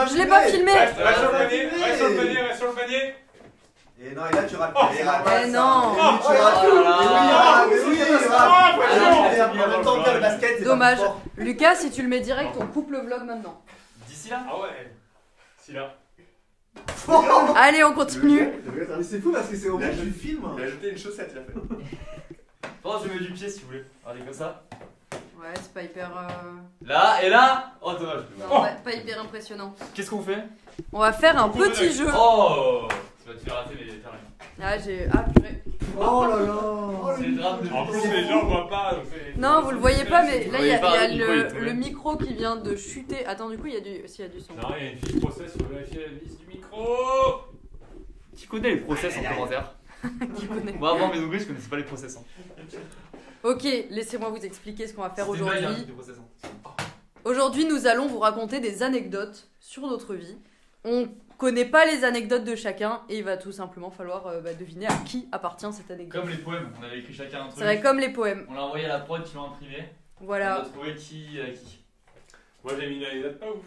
pas Je l'ai pas filmé. Reste sur le panier, reste sur le panier, reste sur le panier. Et non, et là tu rates. Eh non. Tu rates tout. Mais oui, tu rates. Oh, En même temps, le basket, c'est Dommage. pas fort. Lucas, si tu le mets direct, on coupe le vlog maintenant. D'ici là. Ah ouais. Si là. Allez, on continue. Mais c'est fou parce que c'est au moment du film. Il a jeté une chaussette, il a fait. Bon, je mets du pied si vous voulez. Regardez comme ça. Ouais, c'est pas hyper. Là et là. Oh, dommage. Non, pas hyper impressionnant. Qu'est-ce qu'on fait? On va faire un petit jeu. Oh, tu vas rater, mais t'as rien. Ah, j'ai. Ah, purée. Oh là là. C'est le drame de En plus, les gens voient pas. donc c'est- Non, vous le voyez pas, mais là, il y a, Vous voyez pas, il y a le micro, il est tombé. le micro qui vient de chuter. Attends, du coup, il y a du son. Non, il y a une fiche process, il faut vérifier la vis du micro. Qui connaît les process en commentaire? Qui connaît. Moi, avant mes je connaissais pas les process. Hein. Ok, laissez-moi vous expliquer ce qu'on va faire C'était une blague, aujourd'hui. hein, les process, hein. Aujourd'hui, nous allons vous raconter des anecdotes sur notre vie. On connaît pas les anecdotes de chacun et il va tout simplement falloir deviner à qui appartient cette anecdote. Comme les poèmes, on avait écrit chacun un truc. C'est vrai, comme les poèmes. On l'a envoyé à la prod qui l'a imprimé. On Voilà. a trouvé qui. Moi, j'ai mis une anecdote pas ouf.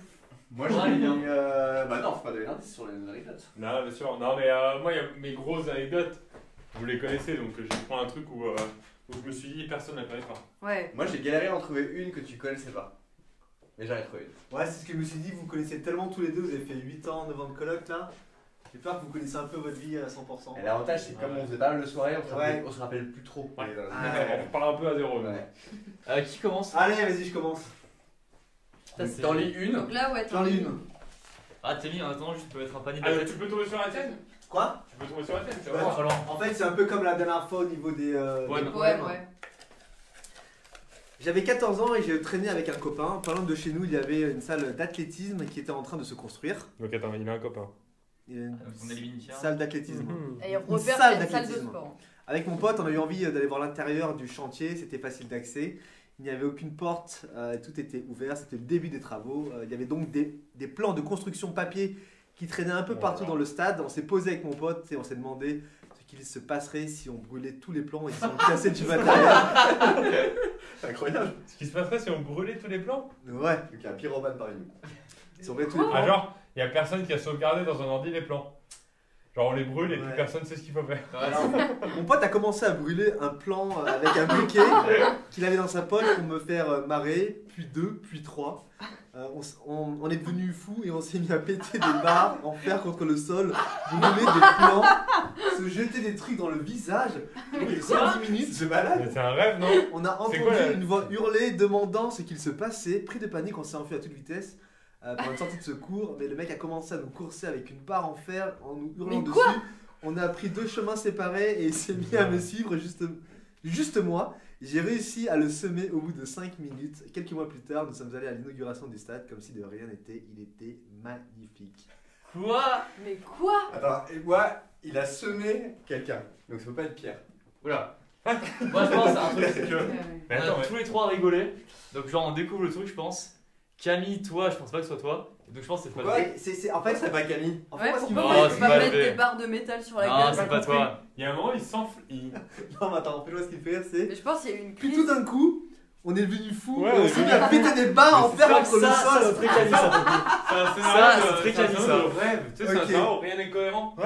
Moi Ouais, j'ai bien. mis. Bah non, faut pas donner l'indice sur les anecdotes. Non, bien sûr. Non, mais moi, il y a mes grosses anecdotes. Vous les connaissez, donc je prends un truc où je me suis dit, personne ne la connaît pas. Ouais. Moi j'ai galéré à en trouver une que tu connaissais pas. Mais j'en ai trouvé une. Ouais, c'est ce que je me suis dit, vous connaissez tellement tous les deux, vous avez fait 8 ans, 9 ans de coloc là. J'ai peur que vous connaissez un peu votre vie à 100%. Et l'avantage c'est que comme on faisait pas mal de soirée, Ouais. on se rappelle plus trop. Ouais. Ouais. On repart un peu à zéro. Ouais. Qui commence? Allez, vas-y, je commence. T'en lis une. Donc là, ouais, J'en ai une. Ah, t'es mis en attendant, juste tu peux mettre un panier de Ah, la tu tête. peux tomber sur la tienne? Quoi? Tu peux tomber sur la tienne, tu Ouais. vas voir. Alors, En fait, c'est un peu comme la dernière fois au niveau des Poèmes. poème, ouais. J'avais 14 ans et j'ai traîné avec un copain. Pas loin de chez nous, il y avait une salle d'athlétisme qui était en train de se construire. Donc attends, il a un copain. Il y a une on élimine Pierre. salle d'athlétisme. Et repère salle une salle de d'athlétisme. sport. Avec mon pote, on a eu envie d'aller voir l'intérieur du chantier, c'était facile d'accès. Il n'y avait aucune porte, tout était ouvert, c'était le début des travaux. Il y avait donc des plans de construction papier qui traînaient un peu partout dans le stade. On s'est posé avec mon pote et on s'est demandé ce qu'il se passerait si on brûlait tous les plans et si on cassait du matériel. C'est incroyable. Ce qui se passerait si on brûlait tous les plans? Ouais, Donc il y a un pyromane parmi nous. si on brûlait tous les Ah, plans. genre, il y a personne qui a sauvegardé dans un ordi les plans. Genre, on les brûle et puis Ouais. personne sait ce qu'il faut faire. Alors, mon pote a commencé à brûler un plan avec un briquet qu'il avait dans sa poche pour me faire marrer, puis 2, puis 3. On est devenu fou et on s'est mis à péter des barres en fer contre le sol, brûler des plans, se jeter des trucs dans le visage. Au bout de 5-10 minutes, C'est malade. Mais c'est un rêve, non? on a C'est entendu quoi, là une voix hurler demandant ce qu'il se passait. Pris de panique, on s'est enfui à toute vitesse pour une sortie de secours. Mais le mec a commencé à nous courser avec une barre en fer en nous hurlant Mais dessus. quoi On a pris 2 chemins séparés et il s'est mis à me suivre juste moi. J'ai réussi à le semer au bout de 5 minutes. Quelques mois plus tard, nous sommes allés à l'inauguration du stade comme si de rien n'était. Il était magnifique. Quoi? Mais quoi? Attends, et moi, il a semé quelqu'un. Donc ça peut pas être Pierre. Oula. Moi, je pense à un truc, c'est que. Mais On attends, a mais... tous les trois rigolé. Donc, genre, on découvre le truc, je pense. Camille, toi, je pense pas que ce soit toi. Donc, je pense que c'est pas toi. Ouais, en fait, C'est pas Camille. en fait, Ouais, moi, ce qui me pourquoi Non, on c'est va pas mettre vrai. des barres de métal sur la Non, gueule? c'est pas toi. Il y a un moment, il s'enfle. Non, mais attends, fais-moi ce qui me fait rire, c'est. Mais je pense qu'il y a eu une Puis crise. tout d'un coup, on est devenu fou Ouais, et on ouais, s'est ouais. mis à péter des barres en fer contre le Ça, sol. c'est très Camille, ça. C'est un Ça, scénario c'est très Camille, ça. de rêve. Tu sais, c'est un Ok. scénario où rien n'est cohérent. Ouais.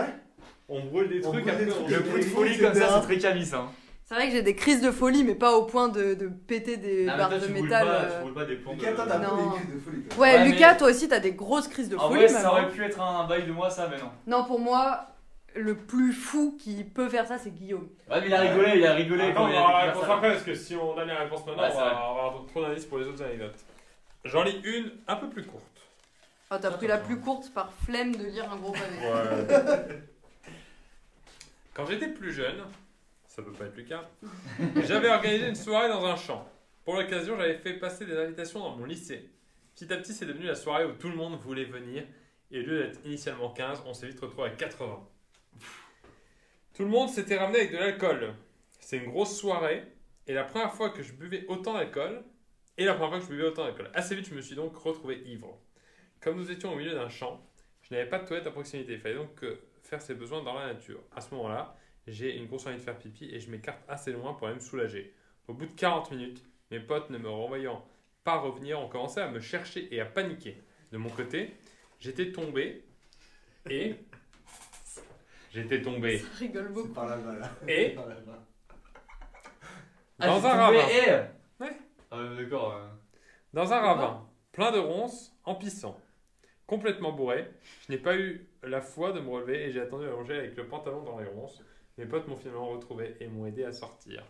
On brûle des On trucs, brûle des après trucs. on... Le coup de folie comme ça, c'est très Camille, ça. C'est vrai que j'ai des crises de folie, mais pas au point de péter des Non, mais barres toi, de tu brûles métal. pas, tu brûles pas des plombs. Lucas, toi, t'as Non. pas des crises de folie. Toi. Ouais, Ouais, Lucas, mais- toi aussi, t'as des grosses crises de En folie. vrai, ça maintenant. aurait pu être un bail de moi, ça, mais non. Non, pour moi, le plus fou qui peut faire ça, c'est Guillaume. Ouais, mais il a rigolé Attends, quand on il va avoir la a réponse découvert ça. après, parce que si on donne la réponse maintenant, Ouais, on c'est va vrai. avoir trop d'indices pour les autres anecdotes. J'en lis une un peu plus courte. Ah, t'as pris la plus courte par flemme de lire un gros pavé. Ouais. Quand j'étais plus jeune, ça peut pas être le cas, j'avais organisé une soirée dans un champ. Pour l'occasion, j'avais fait passer des invitations dans mon lycée. Petit à petit, c'est devenu la soirée où tout le monde voulait venir. Et au lieu d'être initialement 15, on s'est vite retrouvé à 80. Tout le monde s'était ramené avec de l'alcool. C'est une grosse soirée. Et la première fois que je buvais autant d'alcool, assez vite, je me suis donc retrouvé ivre. Comme nous étions au milieu d'un champ, je n'avais pas de toilette à proximité. Il fallait donc faire ses besoins dans la nature. À ce moment-là, j'ai une grosse envie de faire pipi et je m'écarte assez loin pour aller me soulager. Au bout de 40 minutes, mes potes ne me renvoyant pas revenir ont commencé à me chercher et à paniquer. De mon côté, J'étais tombé et... J'étais tombé Ça rigole C'est beaucoup. par là-bas là. et Par là-bas. dans c'est un tombé ravin. et... Ouais. Ah, d'accord. Dans un ravin, plein de ronces, en pissant. Complètement bourré, je n'ai pas eu la foi de me relever et j'ai attendu allongé avec le pantalon dans les ronces. Mes potes m'ont finalement retrouvé et m'ont aidé à sortir.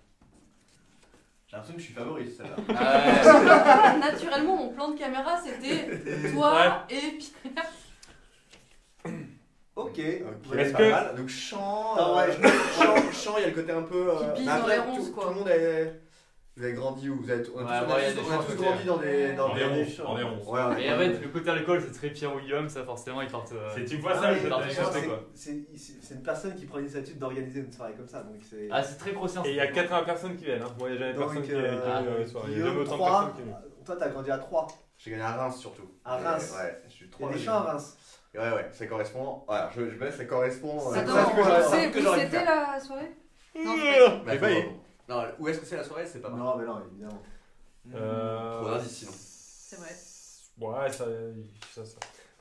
J'ai l'impression que je suis favori, celle-là. Ah, Naturellement, mon plan de caméra, c'était toi et Pierre. Ok. Est-ce Pas que- mal. Donc chant, Ah ouais. chant, il y a le côté un peu. Qui pisse mais dans après, les ronces, tout, quoi. tout le monde est. Vous avez grandi où vous êtes, on a Ouais, tous, ouais, il y a des on a champs à tous côté. grandi dans des. Dans des ronces, champs. dans des ronces. Ouais, ouais. Et en fait, le côté alcool, c'est très Pierre ou Guillaume, ça forcément, ils partent. C'est tu vois Ah ça, ouais, je parti t'ai chercher, chanté, quoi. c'est une personne qui prend l'initiative d'organiser une soirée comme ça. Donc c'est. Ah, c'est très grossier. Et il y a 80 personnes qui viennent. Hein. Moi, il n'y a jamais Donc, personne qui vient euh, soirée. Il y a Guillaume, jamais autant de 3. personnes qui viennent. Toi, t'as grandi à 3. J'ai gagné à Reims surtout. À Reims. Ouais, je suis Il y trop. a des champs à Reims. Ouais, ça correspond. Voilà, je me laisse, ça correspond. Attends, ça, que j'aurais- c'est que où j'aurais pu c'était faire. la soirée? Non, c'est pas Mais bah, bon. Non, où est-ce que c'est la soirée? C'est pas mal. Non, mais non, évidemment. Trop d'indices sinon. C'est vrai. Ouais, ça.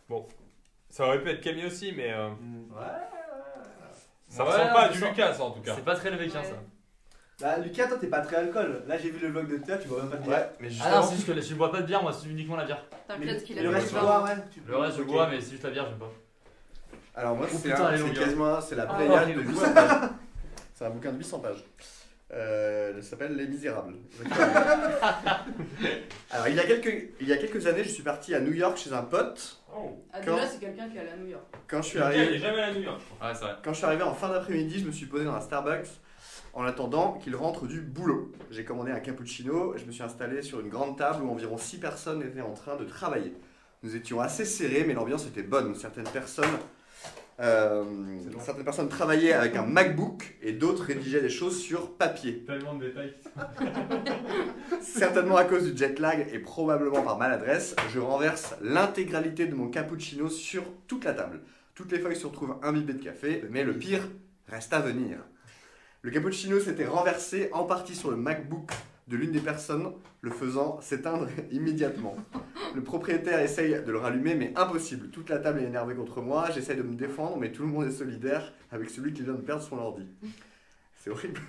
Bon. Ça aurait pu être Camille aussi, mais Ouais. ça Ouais, ressemble pas à c'est du ça. Lucas, ça, en tout cas. C'est pas très lévéquin, Ouais. ça. Bah, Lucas, toi, t'es pas très alcool. Là, j'ai vu le vlog de Théa, tu bois même pas de bière. Ouais, mais Ah justement. non, c'est juste que je bois pas de bière, moi, c'est uniquement la bière. T'inquiète qu'il a Le fait reste, du tu vin. bois, ouais. Le reste, je Ok. bois, mais c'est juste la bière, j'aime pas. Alors moi Oh, c'est putain, elle est c'est longue, hein. quasiment c'est la Ah, Pléiade ok, de donc 800 pages. C'est un bouquin de 800 pages. Ça s'appelle Les Misérables. Alors il y a quelques années je suis parti à New York chez un pote. Oh. Ah, Quand- déjà, c'est quelqu'un qui est allé à New York. Quand je suis Lucas, il est arrivé, jamais à New York, je crois. Ouais, c'est vrai. quand je suis arrivé en fin d'après-midi, je me suis posé dans un Starbucks en attendant qu'il rentre du boulot. J'ai commandé un cappuccino, je me suis installé sur une grande table où environ 6 personnes étaient en train de travailler. Nous étions assez serrés mais l'ambiance était bonne. Certaines personnes travaillaient avec un MacBook et d'autres rédigeaient des choses sur papier. Tellement de détails. Certainement à cause du jet lag et probablement par maladresse, je renverse l'intégralité de mon cappuccino sur toute la table. Toutes les feuilles se retrouvent imbibées de café, mais le pire reste à venir. Le cappuccino s'était renversé en partie sur le MacBook de l'une des personnes, le faisant s'éteindre immédiatement. Le propriétaire essaye de le rallumer, mais impossible. Toute la table est énervée contre moi, j'essaye de me défendre, mais tout le monde est solidaire avec celui qui vient de perdre son ordi. C'est horrible.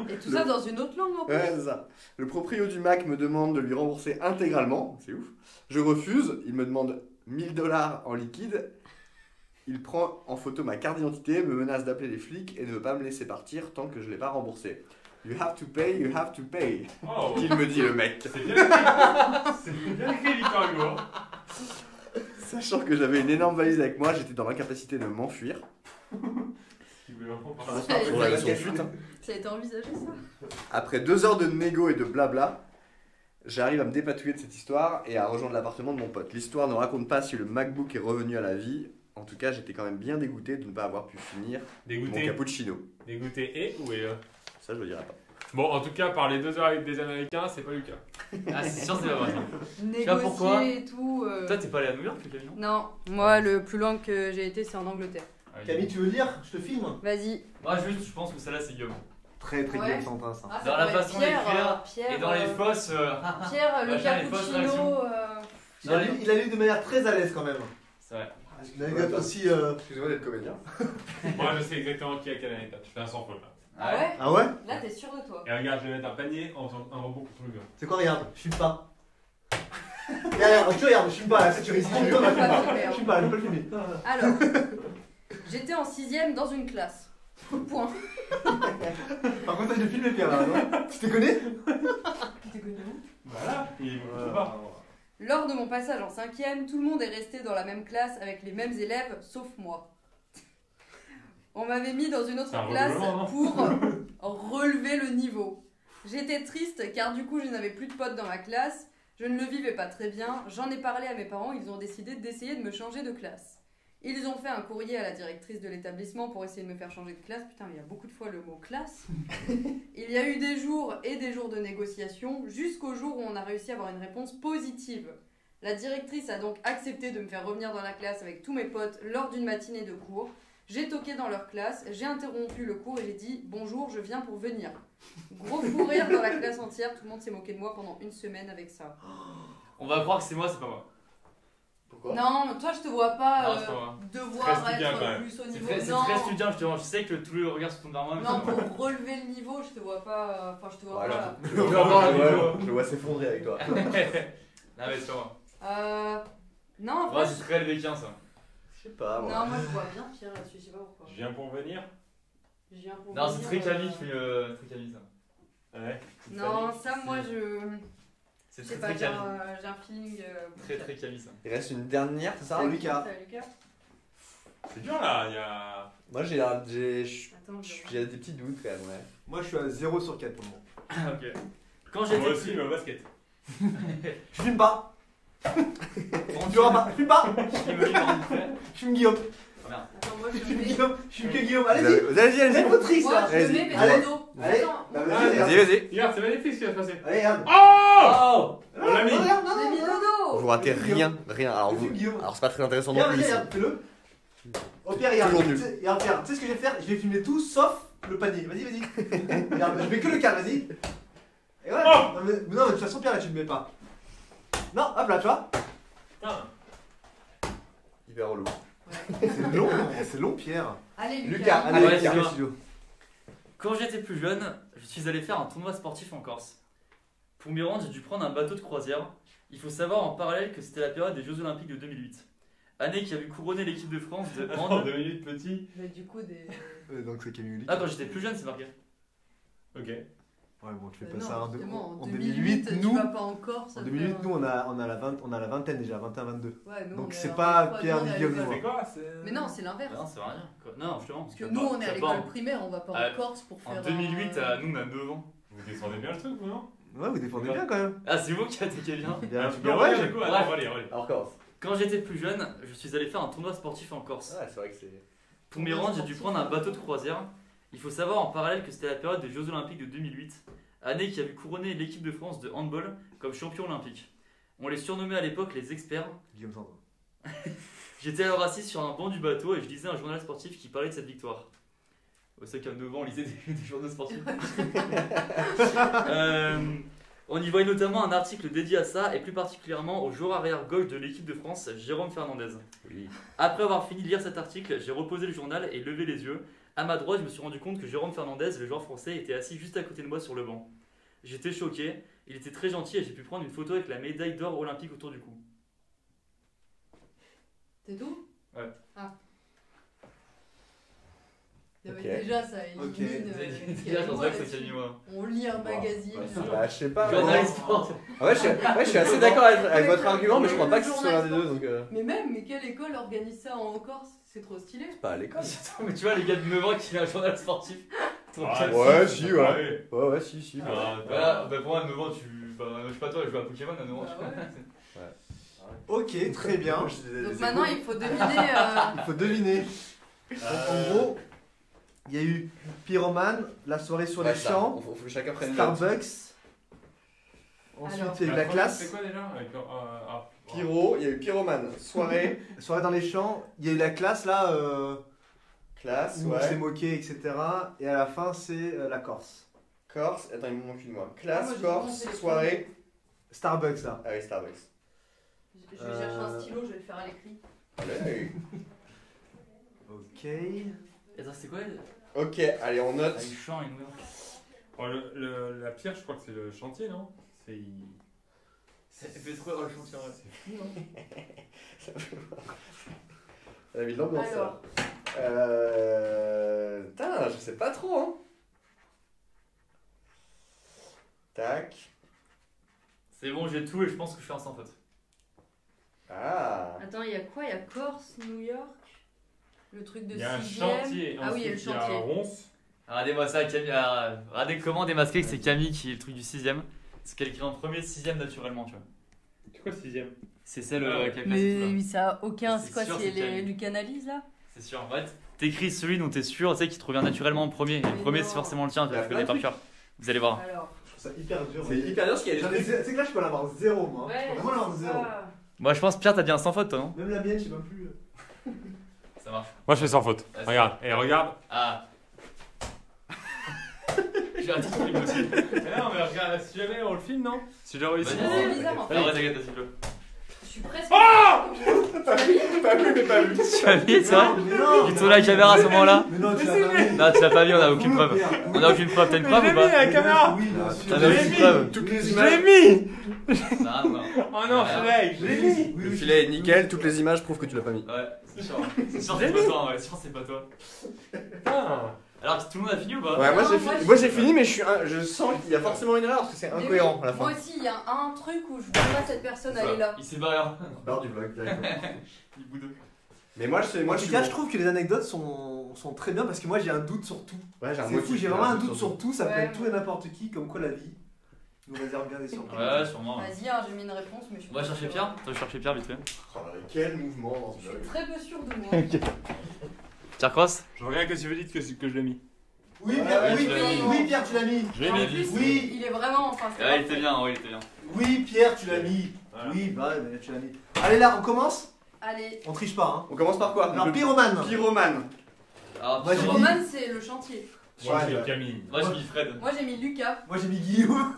Et tout ça dans une autre langue en plus. Ouais, c'est ça. Le proprio du Mac me demande de lui rembourser intégralement, c'est ouf. Je refuse, il me demande 1000 $ en liquide. Il prend en photo ma carte d'identité, me menace d'appeler les flics et ne veut pas me laisser partir tant que je ne l'ai pas remboursé. You have to pay, you have to pay. Oh. Qu'il me dit le mec. C'est bien écrit. C'est bien écrit, Victor Hugo. Sachant que j'avais une énorme valise avec moi, j'étais dans l'incapacité de m'enfuir. Tu veux vraiment parler Ça a Sur la été- version fuite, hein. Ça a été envisagé ça? Après 2 heures de négo et de blabla, j'arrive à me dépatouiller de cette histoire et à rejoindre l'appartement de mon pote. L'histoire ne raconte pas si le MacBook est revenu à la vie. En tout cas, j'étais quand même bien dégoûté de ne pas avoir pu finir mon Dégoûté. cappuccino. Dégoûté et ou et Ça, je le dirai pas. Bon, en tout cas, par les 2 heures avec des Américains, c'est pas Lucas. Ah, c'est sûr, c'est pas vrai. Négocier pourquoi et tout. Toi, t'es pas allé à New York, Camille, non? Non, moi, le plus loin que j'ai été, c'est en Angleterre. Camille, tu veux lire? Je te filme. Vas-y. Moi, juste, je pense que celle-là, c'est Guillaume. Très Ouais. Guillaume Santin, ça. Ah, ça Dans la pourrait être façon Pierre, d'écrire Pierre, Et dans les fosses. Pierre, le Machin, les fausses cappuccino. réactions. Il a lu de manière très à l'aise quand même. C'est vrai. Une anecdote aussi. Excusez-moi d'être comédien. Moi, je sais exactement qui a quelle anecdote. Je fais un sans faute là. Ah ouais? Ah ouais? Là, t'es sûr de toi. Et regarde, je vais mettre un panier en faisant un robot contre le gars. C'est quoi, regarde, je fume pas. Regarde, tu regardes, je fume pas là, si tu réussis, tu fumes pas, je fume pas. Je fume pas, je peux le fumer. Alors, j'étais en 6ème dans une classe. Point. Par contre, je filme Pierre là, non? Tu te connais? Voilà. Et on va. Lors de mon passage en 5ème, tout le monde est resté dans la même classe avec les mêmes élèves, sauf moi. On m'avait mis dans une autre C'est un classe redoublement, non pour relever le niveau. J'étais triste car du coup je n'avais plus de potes dans ma classe, je ne le vivais pas très bien, j'en ai parlé à mes parents, ils ont décidé d'essayer de me changer de classe. Ils ont fait un courrier à la directrice de l'établissement pour essayer de me faire changer de classe. Putain, mais il y a beaucoup de fois le mot classe. Il y a eu des jours et des jours de négociation, jusqu'au jour où on a réussi à avoir une réponse positive. La directrice a donc accepté de me faire revenir dans la classe avec tous mes potes lors d'une matinée de cours. J'ai toqué dans leur classe, j'ai interrompu le cours et j'ai dit « Bonjour, je viens pour venir ». Gros fou rire dans la classe entière, tout le monde s'est moqué de moi pendant une semaine avec ça. On va croire que c'est moi, c'est pas moi. Pourquoi? Non, toi, je te vois pas Non, c'est pas moi. devoir Stress-studien, quand être même. plus au C'est niveau. très, c'est Non, très studien, justement. Je sais que tous les regards se tournent vers moi. mais non, c'est pas moi. pour relever le niveau, je te vois pas. Enfin, je te vois Voilà. pas. Je le vois, je le vois s'effondrer avec toi. Non, mais c'est pas moi. Non, en Ouais, fait. c'est très LV15 ça. Je sais pas, moi. Non, moi, je vois bien Pierre là-dessus, je sais pas pourquoi. Je viens pour venir. Je viens pour Non, venir, c'est très Camille qui fait très Camille ça. Ouais. Non, ça, moi, je. C'est Je sais très pas, très j'ai Camille. un feeling. Très très Camille ça. Il reste une dernière, c'est ça? C'est Lucas. Lucas. C'est dur là, il y a. Moi Attends, j'ai des petits doutes quand même, ouais. Moi, je suis à 0 sur 4 pour le moment. Ok. Quand Moi j'étais aussi, mais au basket. Je fume pas. Quand Tu vois pas. Je fume pas. Je fume Guillaume. Attends, moi, Je je fume mets. Guillaume. Je fume que Guillaume. Allez-y. Allez-y, allez-y. C'est votre triste Moi, là. je Vas-y. mets mes Allez. dos. Allez. Attends, Bah, Allez, vas-y, Vas-y. Regarde, c'est magnifique ce qui va se passer. Allez, regarde. Oh Oh On l'a mis. Regarde, j'ai mis non, dodo. Vous ratez rien, rien. Alors, Je fume Guillaume. alors c'est pas très intéressant non Regarde, plus. regarde, fais-le. Au pire, regarde. Toujours nul. Regarde, Pierre, tu sais ce que je vais faire? Je vais filmer tout sauf le panier. Vas-y, vas-y. Regarde, je mets que le cadre, vas-y. Et voilà. Oh Non, mais de toute façon, Pierre, là, tu le mets pas. Non, hop là, tu vois. Putain. Hyper relou. C'est long, Pierre. Allez, Lucas, Lucas. allez, Ouais, Lucas, c'est studio. Quand j'étais plus jeune, je suis allé faire un tournoi sportif en Corse. Pour m'y rendre, j'ai dû prendre un bateau de croisière. Il faut savoir en parallèle que c'était la période des Jeux Olympiques de 2008. Année qui a vu couronner l'équipe de France de En hand. 2 minutes petit. Mais du coup, des. Donc, c'est Camille Ah, quand j'étais plus jeune, c'est marqué. Ok. Ouais, bon, tu fais pas Non, ça justement, en 2008, 2008, tu nous. vas pas encore. En 2008, nous, on a la vingtaine déjà, 21-22. Ouais, nous, Donc, on est c'est à pas 23, Pierre nous, on est ni à Guillaume, l'école. moi. C'est quoi c'est- Mais non, c'est l'inverse. Non, ça va rien. Quoi. Non, justement. Parce que nous, on est à l'école primaire, on va pas Ah, en Corse pour faire. En 2008, nous, on a 9 ans. Vous descendez bien le truc, vous, non Ouais, vous défendez bien quand même. Ah, c'est vous qui attaquez bien. Bien, Tu peux bien, envoyer ouais, du coup Ouais. Attends, allez. Alors, Corse. Quand j'étais plus jeune, je suis allé faire un tournoi sportif en Corse. Ouais, c'est vrai que c'est. Pour m'y rendre, j'ai dû prendre un bateau de croisière. Il faut savoir en parallèle que c'était la période des Jeux Olympiques de 2008, année qui a vu couronner l'équipe de France de handball comme champion olympique. On les surnommait à l'époque les experts. Guillaume Sandro. J'étais alors assis sur un banc du bateau et je lisais un journal sportif qui parlait de cette victoire. C'est qu'à 9 ans, on lisait des journaux sportifs. On y voyait notamment un article dédié à ça et plus particulièrement au joueur arrière gauche de l'équipe de France, Jérôme Fernandez. Oui. Après avoir fini de lire cet article, j'ai reposé le journal et levé les yeux. À ma droite, je me suis rendu compte que Jérôme Fernandez, le joueur français, était assis juste à côté de moi sur le banc. J'étais choqué, il était très gentil et j'ai pu prendre une photo avec la médaille d'or olympique autour du cou. C'est tout Ouais. Ah. Ok. Déjà, ça élimine. Ok. Déjà, je pensais que c'était mis moi. On lit un magazine. Ouais, genre. bah, je sais pas. Journaliste sport. Ah ouais, je suis assez d'accord avec votre argument, mais je crois pas que ce soit l'un des deux, donc. Mais quelle école organise ça en Corse? C'est trop stylé. Pas à l'école. Mais tu vois, les gars de 9 ans qui lisent un journal sportif. Ouais, si, ouais. Ouais. Ouais, si. Ah, Voilà, bah pour moi, à 9 ans, tu. Bah, je sais pas toi, je joue à Pokémon à 9 ans. Bah ouais. Ok, très bien. Donc maintenant, il faut deviner. Il faut deviner. En gros, il y a eu Pyromane, la soirée sur les champs, Faut que chacun prenne une note. Starbucks. Ensuite, Alors. il y a eu la classe. C'est quoi déjà avec Pyro, il y a eu Pyromane, soirée, Soirée dans les champs. Il y a eu la classe là, classe, où on s'est ouais. moqué, etc. Et à la fin, c'est la Corse. Corse, attends, il me manque une moi. Ah, Classe, moi, j'ai Corse, commencé les soirée. Starbucks là. Ah oui, Starbucks. Je vais chercher un stylo, je vais le faire à l'écrit. Allez. Ok. Et attends, c'était quoi Ok, allez, on note. Ah, il chante et nous. Oh, la pierre, je crois que c'est le chantier, non C'est. Ça fait trop dans le chantier. Elle a mis de l'ambiance. Alors. Putain, je sais pas trop, hein. Tac. C'est bon, j'ai tout et je pense que je suis un sans faute. Ah. Attends, il y a quoi? Il y a Corse, New York, le truc de Il y a un 6ème. chantier. Ah oui, il y a le ensuite, chantier. Ronce. Regardez-moi ça, Camille. Regardez comment démasquer que c'est Camille qui est le truc du 6ème. C'est qu'elle écrit en premier 6ème naturellement, tu vois. C'est quoi le 6ème C'est celle Ah ouais. qui a placé tout là. Mais ça a aucun. C'est C'est quoi? sûr, C'est c'est Camille. Luc Analyse là? C'est sûr. En fait, t'écris celui dont t'es sûr, tu sais, qui te revient naturellement en premier. Et le Mais premier, non. c'est forcément le tien, tu Il y a le connais plein par de cœur. Vous allez voir. Alors. Je trouve ça hyper dur. C'est hyper dur parce qu'il y a Tu sais que là, je peux en avoir 0 moi. Ouais, Je peux vraiment en avoir c'est 0. ça. Moi, je pense, Pierre, t'as dit un sans faute, toi, non? Même la mienne, je sais même plus. Ça marche. Moi, je fais sans faute. Ah, c'est Regarde, et regarde. Ah. J'ai un petit truc aussi. Mais non, mais regarde, si jamais on le filme, non Si j'ai réussi. C'est bizarre en fait. Alors, ouais, t'inquiète, s'il te plaît. suis presque. Pas vu, mais pas vu. Tu as vu ça? Mais non, J'ai tourné la caméra à ce moment-là. Mais non, tu l'as pas vu. Non, tu l'as pas vu, on a aucune Où, preuve. Pierre On a aucune preuve, t'as une preuve ou pas? la caméra. Oui, bien sûr. T'en as aucune preuve? Toutes les Je images. l'ai mis. Non, non. Oh non, Fred, je l'ai mis. Oui, Le oui, filet est nickel, toutes les images prouvent que tu l'as pas mis. Ouais, c'est sûr. C'est sûr, c'est pas toi, ouais. C'est sûr, c'est pas toi. Ah. Alors, tout le monde a fini ou pas? Ouais, moi Non, j'ai moi, fini, j'ai moi, j'ai fini. fini, mais je sens qu'il y a forcément une erreur parce que c'est Mais incohérent oui, à la fin. Moi aussi, il y a un truc où je vois pas cette personne aller là. Il s'est barré. Barre du vlog directement. Il boudeux. Mais moi, En je tout suis. cas, bon. je trouve que les anecdotes sont très bien parce que moi j'ai un doute sur tout. Ouais, j'ai un C'est motif, fou, j'ai vraiment un doute sur tout, ça peut Ouais. être tout et n'importe qui, comme quoi la vie nous réserve bien des surprises. Ouais, sûrement. Vas-y, hein, j'ai mis une réponse, mais je suis On va pas chercher sûre. Pierre. Tu vas chercher Pierre vite fait. Oh là là, quel mouvement dans ce Je vlog. suis très peu sûre de moi. Pierre Cross? Je regarde que si vous dites que je l'ai mis. Oui, Ouais, Pierre, ouais, oui, tu l'as mis. oui, Pierre, tu l'as mis. Je l'ai En mis. plus, Oui. il est vraiment. Enfin, c'est Ouais, il parfait. était bien, ouais, il était bien. Oui, Pierre, tu l'as mis. Voilà. Oui, bah ouais, mais tu l'as mis. Allez là, on commence. Allez. On triche pas, hein. On commence par quoi? Alors, Le pyromane. pyromane. Alors, Moi, j'ai Pierre- mis- Roman, c'est le chantier. Moi, Ouais, j'ai ouais. Camille. Moi, j'ai mis Fred. Moi, j'ai mis Lucas. Moi j'ai mis Guillaume.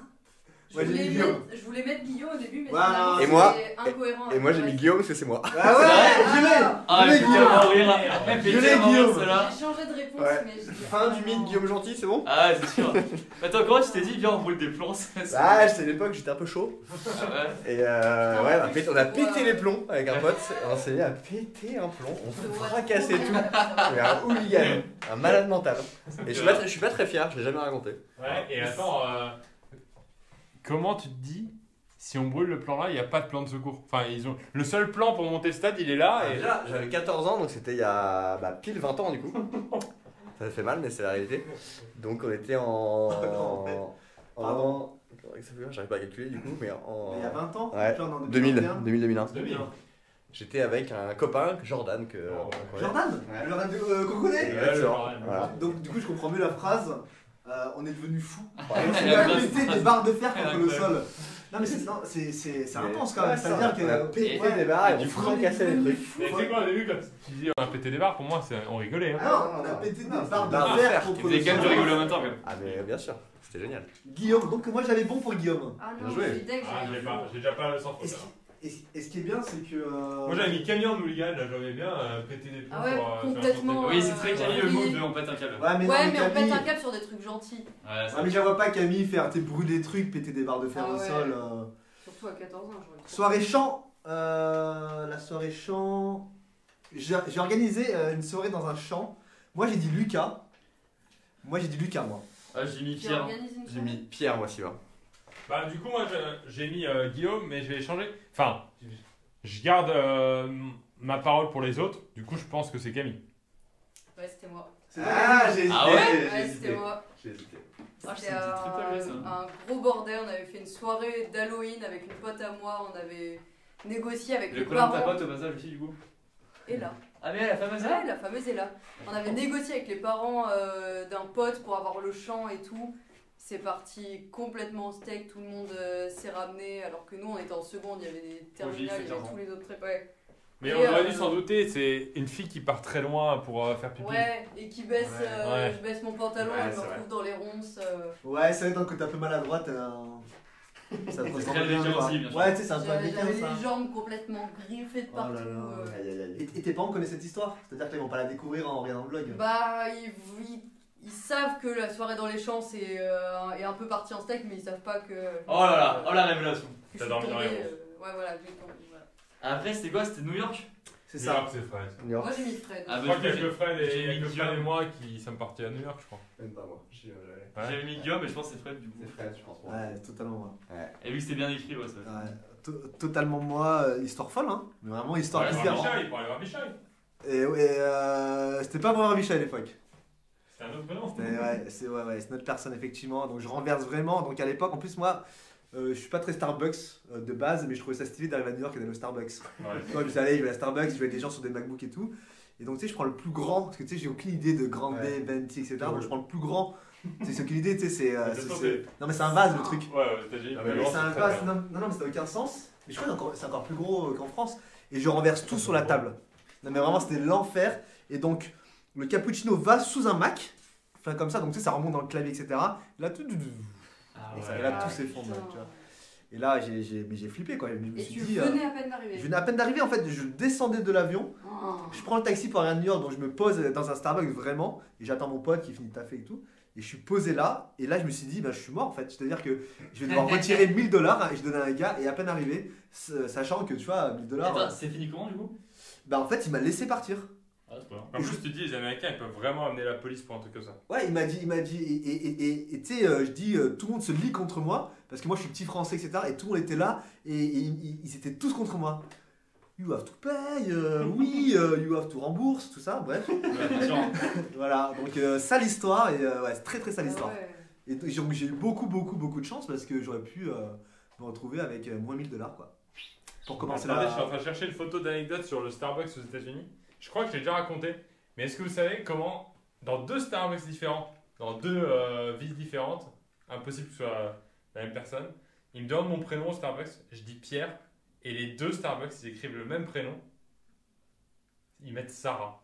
Je Moi, j'ai voulais, mis Guillaume. je voulais mettre Guillaume au début, mais Ouais, finalement, et moi- c'était incohérent. Et moi j'ai mis Ouais. Guillaume parce que c'est moi. Ah ouais, je l'ai. Ah, Je elle l'ai, fait tellement rire. Guillaume. Elle fait Je l'ai, tellement rire, Guillaume. celle-là. J'ai changé de réponse, Ouais. mais je dis Fin du mythe Guillaume Gentil, c'est bon? Ah, ouais, c'est sûr. Attends, comment tu t'es dit, viens, on roule des plombs? Ah, c'était l'époque, j'étais un peu chaud. Ah ouais. Et ouais, on a pété les plombs avec un pote. On s'est mis à péter un plomb. On s'est fracassé tout. Il y a un hooligan, un malade mental. Et je suis pas très fier, je l'ai jamais raconté. Ouais, et attends, comment tu te dis si on brûle le plan là, il n'y a pas de plan de secours? Enfin, ils ont le seul plan pour monter le stade, il est là. Et... Déjà, j'avais 14 ans, donc c'était il y a pile 20 ans du coup. Ça fait mal, mais c'est la réalité. Donc on était Pardon. J'arrive pas à calculer du coup, mais en. Il y a 20 ans. Ouais. Là, on est en 2000, 2021. 2001. 2000. J'étais avec un copain, Jordan, que. Oh, ouais. on connaît. Jordan. Ouais. Jordan qu'on connaît. Exactement. Ouais, Voilà. Donc du coup je comprends mieux la phrase. On est devenu fou. On Ouais. s'est mis à péter des barres de fer contre le sol. Non mais c'est intense quand même. C'est-à-dire On a que pété Ouais. des barres et on Du coup, fracassait les trucs. Mais tu sais quoi, au début, quand tu dis on a pété des barres, pour moi, on rigolait. Hein. Ah non, on a pété des Non, barres barres de fer contre Il le faisait quand même du sol. rigoler en même temps, quand même. Ah mais bien sûr, c'était génial. Guillaume. Donc moi j'avais bon pour Guillaume. Ah Bien non, joué. je suis deck, Ah, j'ai mis j'ai déjà pas le sang Et ce faute. et ce qui est bien c'est que. Moi, j'avais mis camion de hooligan, là, j'avais bien pété des plombs Ah ouais, sur complètement, sur un Oui, c'est très Camille le oui. move de on pète un câble. Ouais mais, non, Ouais, mais on Camille- pète un câble sur des trucs gentils. Ouais, Ouais, mais je la vois pas Camille faire brûler des trucs, péter des barres de fer Ah au ouais. sol. Surtout à 14 ans, j'aurais dit. Soirée chant. La soirée chant. J'ai organisé une soirée dans un champ. Moi j'ai dit Lucas. Moi. Ah, j'ai mis Tu Pierre. organises une J'ai soirée mis Pierre moi aussi. Ouais. Bah, du coup, moi, j'ai mis Guillaume, mais je vais changer. Enfin, je garde ma parole pour les autres. Du coup, je pense que c'est Camille. Ouais, c'était moi. Ah j'ai hésité. Ah ouais j'ai Ouais, hésité. c'était moi. J'ai hésité. Ah, C'était c'était très pas vrai, ça. un gros bordel. On avait fait une soirée d'Halloween avec une pote à moi. On avait négocié avec Le les prénom de ta parents. pote au passage aussi, du coup. Et là. Ah, mais la fameuse Ouais, la fameuse est là. On avait négocié avec les parents d'un pote pour avoir le champ et tout. C'est parti complètement en steak, tout le monde s'est ramené. Alors que nous, on était en seconde, il y avait des terminales, il y avait 15 ans. tous les autres préparés. Mais Et, on aurait dû euh, s'en douter, c'est une fille qui part très loin pour faire pipi. Ouais, et qui baisse, Ouais. Ouais. je baisse mon pantalon, Ouais, elle me c'est vrai. retrouve dans les ronces. Ouais, c'est vrai, donc quand t'es un peu maladroite, ça te C'est ressemble très bien. américain quoi. aussi, bien sûr. Ouais, tu sais, c'est un peu J'avais américain j'avais ça. les jambes complètement griffées de Oh là partout. là. Aïe aïe aïe. Et tes parents connaissent cette histoire? C'est-à-dire qu'ils vont pas la découvrir en regardant le vlog? Bah, ils savent que la soirée dans les champs est un peu partie en steak, mais ils savent pas que. Oh là là, oh la révélation. que je T'as suis dormi dans les tombée, ronces. ouais, voilà, j'ai tombé, voilà. Après, c'était quoi? C'était New York? C'est New ça. York, c'est Fred. New York. Moi j'ai mis Fred. Ah, Je bah, crois qu'il y a j'ai- que Fred j'ai et, il y a mis que Fred et Guillaume. moi qui sommes partis à New York, je crois. Même pas moi. Ouais. J'avais mis Guillaume, mais je pense que c'est Fred, du coup. C'est Fred, je pense. moi. Ouais, totalement. Et vu que c'était bien écrit, ouais, ça. Ouais, totalement moi, histoire folle, hein. Mais vraiment histoire Pour aller bizarre. voir Michel, pour aller voir Michel. Et c'était pas moi Michel à l'époque. C'est un autre prénom. C'est notre personne effectivement. Donc je renverse vraiment. Donc à l'époque, en plus moi, je suis pas très Starbucks de base, mais je trouvais ça stylé d'arriver à New York et d'aller au Starbucks. Ouais. Moi je suis allé, je vais à Starbucks, je vais avec des gens sur des MacBooks et tout. Et donc tu sais, je prends le plus grand, parce que tu sais, j'ai aucune idée de grande Ouais. venti, etc. Cool. Donc je prends le plus grand. Tu sais, c'est aucune idée, tu sais, Mais c'est- Non mais c'est un vase le truc. Ouais, aux États-Unis. Ah, mais mais Mais bon, c'est un très vase, bien. non, mais ça n'a aucun sens. Mais je crois que c'est encore plus gros qu'en France. Et je renverse tout sur la table. Non mais vraiment c'était l'enfer. Et donc le cappuccino va sous un Mac. Enfin comme ça, donc tu sais, ça remonte dans le clavier, etc. Là, Ah et ça, ouais. là tout s'effondre. putain. Tu vois. Et là, j'ai flippé quoi. Je me Et suis tu dit. venais à peine d'arriver. Je venais à peine d'arriver en fait. Je descendais de l'avion. Oh. Je prends le taxi pour aller à New York, donc je me pose dans un Starbucks vraiment. Et j'attends mon pote qui finit de taffer et tout. Et je suis posé là. Et là, je me suis dit, bah, je suis mort en fait. C'est-à-dire que je vais devoir retirer 1 000 $ et je donnais à un gars. Et à peine arrivé, sachant que tu vois, 1 000 $. C'est fini comment du coup? Bah en fait, il m'a laissé partir. Ah, c'est pas grave. En plus, tu dis, les Américains, ils peuvent vraiment amener la police pour un truc comme ça. Ouais, il m'a dit, et tu sais, je dis, tout le monde se lie contre moi, parce que moi je suis petit français, etc. Et tout le monde était là, et ils étaient tous contre moi. You have to pay, oui, you have to rembourse, tout ça, bref. Ouais, bien sûr. Voilà, donc sale histoire, et ouais, c'est très très sale Ah histoire. ouais. Et donc j'ai eu beaucoup de chance, parce que j'aurais pu me retrouver avec moins 1 000 $ quoi. Pour commencer Attendez, la... je suis en train de chercher une photo d'anecdote sur le Starbucks aux États-Unis. Je crois que je l'ai déjà raconté. Mais est-ce que vous savez comment, dans 2 Starbucks différents, dans 2 villes différentes, impossible que ce soit la même personne, ils me demandent mon prénom au Starbucks, je dis Pierre, et les 2 Starbucks, ils écrivent le même prénom, ils mettent Sarah.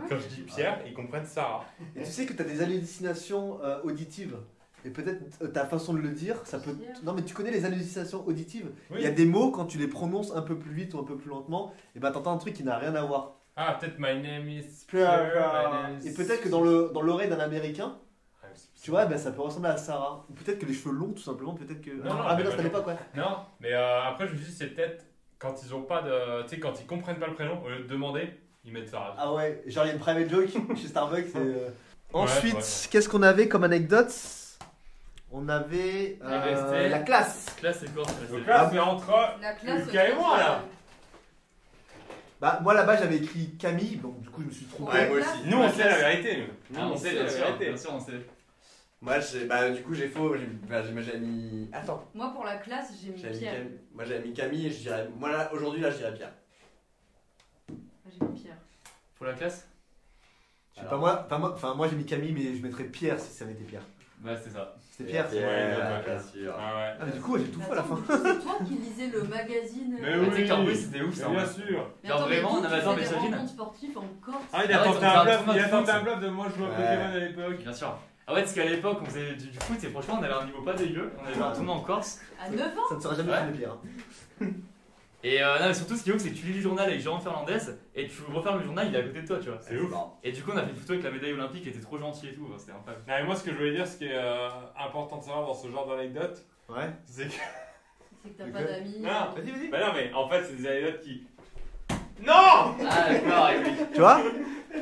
Quand je dis Pierre, ils comprennent Sarah. Et tu sais que tu as des hallucinations auditives. Et peut-être ta façon de le dire, ça peut... Non mais tu connais les hallucinations auditives. Oui. Il y a des mots, quand tu les prononces un peu plus vite ou un peu plus lentement, et ben t'entends un truc qui n'a rien à voir. Ah, peut-être My name is Pierre, my name is... Et peut-être que dans l'oreille d'un américain, Ah, mais c'est tu vois, ben, ça peut ressembler à Sarah. Ou peut-être que les cheveux longs tout simplement, peut-être que... Non, non, ah mais mais non, pas c'était à l'époque, ouais. Non, mais après je me dis c'est peut-être quand ils ont pas de, tu sais quand ils comprennent pas le prénom, au lieu de demander, ils mettent Sarah. Ah ouais, genre il y a une private joke chez Starbucks. Ensuite, ouais. qu'est-ce qu'on avait comme anecdote? On avait restait- la classe. Là, c'est quoi? Donc là c'est entre La classe. Lucas et moi, là. Bah moi là-bas j'avais écrit Camille, donc du coup je me suis trompé. Ouais, moi aussi. nous on sait la vérité. Ah, on sait, bien sûr, bien sûr, on sait. Moi, bah, du coup, j'ai faux. J'avais mis. Attends. Moi pour la classe, j'ai mis J'avais mis Pierre. Camille. Moi, j'avais mis Camille et je dirais. Moi, là, aujourd'hui, là, je dirais Pierre. J'ai mis Pierre. Pour la classe? Je sais pas moi j'ai mis Camille mais je mettrais Pierre si ça avait été Pierre. Bah, c'est ça. C'était Pierre. Ouais, ouais, bien sûr. Ah ouais. Ah mais du coup j'ai tout faux à la fin. C'est toi qui lisais le magazine. Mais Mais tu sais oui. qu'en plus, c'était ouf Mais ça. bien ouais. sûr. Mais Genre attends, mais vraiment, vous, on tu avait fais attends, des mais Sagine. rencontres sportives en Corse. Ah il Ah a ouais, tenté on faisait un un bluff, tournoi il de a tenté foot. un bluff de moi je joue à Ouais. Pokémon à l'époque. Bien sûr. Ah ouais, parce qu'à l'époque, on faisait du foot et franchement, on avait un niveau pas dégueu. On avait fait un tournoi en Corse. À 9 ans. Ça ne sera jamais Ouais. fini Pierre. Et non, mais surtout, ce qui est ouf, c'est que tu lis le journal avec Jérôme Fernandez et tu refermes le journal, il est à côté de toi, tu vois. C'est ouf. Et du coup, on a fait une photo avec la médaille olympique, il était trop gentil et tout. C'était incroyable. Non, mais moi ce que je voulais dire, ce qui est important de savoir dans ce genre d'anecdote, Ouais. c'est que. C'est que t'as pas d'amis. Non. Vas-y. Bah non mais en fait c'est des anecdotes qui. Non. Ah, d'accord, et oui. Tu vois?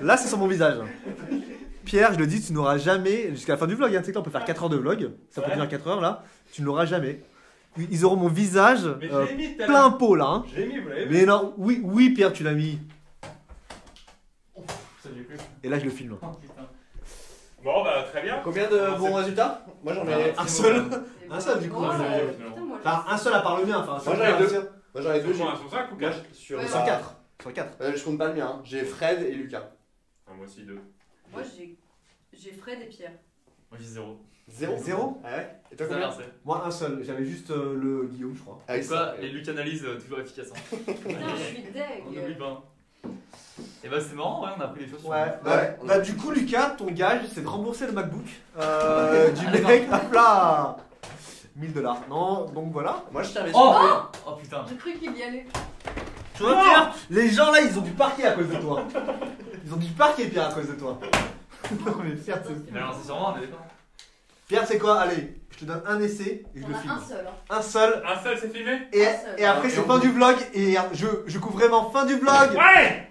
Là c'est sur mon visage. Pierre, je le dis, tu n'auras jamais, jusqu'à la fin du vlog, hein, tu sais que là on peut faire 4 heures de vlog, ça peut Ouais. durer 4 heures là, tu ne l'auras jamais. Ils auront mon visage Mais je l'ai mis tout à plein l'heure. pot là. Hein. Je l'ai mis, vous l'avez vu. Mais non, oui Pierre, tu l'as mis. Ça j'ai plus. Et là je le filme. Oh putain. Bon bah très bien. Combien de Ah, bons c'est- résultats? Moi, j'en ai. Un seul. Et Un seul, du coup, Oh, moi, ouais, j'ai- putain, moi, Enfin, un seul à part le mien. Enfin, Moi, j'en ai deux. Moi, j'en ai deux. Sur quoi, sur 5 ou Moi, 4? sur, Ouais, Sur 4. Sur 4. Je compte pas le mien. Hein. J'ai Fred et Lucas. Ah, moi aussi 2. Moi j'ai Fred et Pierre. Moi j'ai 0. Zéro. Ah ouais. Et toi, Ça combien? merci. Moi un seul, j'avais juste le Guillaume je crois. Avec Quoi, ça. les Luc analyses toujours efficaces. Hein. Putain, je suis On n'oublie deg. pas. Et bah, c'était marrant, ouais, on a appris des choses sur Ouais. Ouais. Bah du coup Lucas, ton gage c'est de rembourser le MacBook du mec. Hop là. 1 000 $. Non, donc voilà. Moi, je t'avais Oh Oh putain. J'ai cru qu'il y allait. Tu vois Pierre, les gens là ils ont dû parquer à cause de toi. Ils ont dû parquer Pierre à cause de toi. Non mais Pierre c'est... Il va lancer sur moi, on est d'accord. Pierre c'est quoi? Allez, je te donne un essai et je On le a filme. un seul. Hein. Un seul. Un seul c'est filmé? Et, Un seul. et après Et c'est on fin coupe. du vlog et je coupe vraiment fin du vlog. Ouais.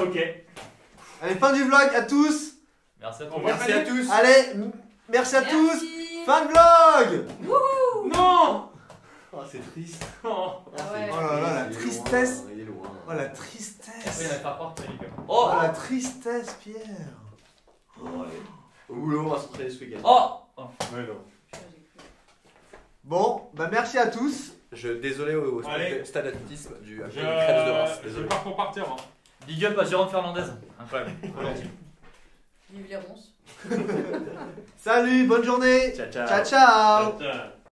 Ok. Allez, fin du vlog à tous. Merci à On toi. va Merci à tous. Allez, merci à tous. Merci. Fin de vlog. Non. Oh, c'est triste. Oh. Ah ouais. Oh là là, la Il est tristesse. loin, il est loin. Oh la Oui, il tristesse. va faire croire que t'as les gars. Oh Oh la tristesse Pierre. Bon, allez. Au boulot, on va se retrouver ce week-end. Oh Ouais non. Putain, j'ai cru. Bon, bah merci à tous. Désolé au Allez. stade d'athlétisme du Je Crêpes de Reims. je Désolé. pars pour partir. Hein. Big up à Jérôme Fernandez. Incroyable. Trop gentil. Vive les ronces. Salut, bonne journée. Ciao, ciao. Ciao ciao. Ciao.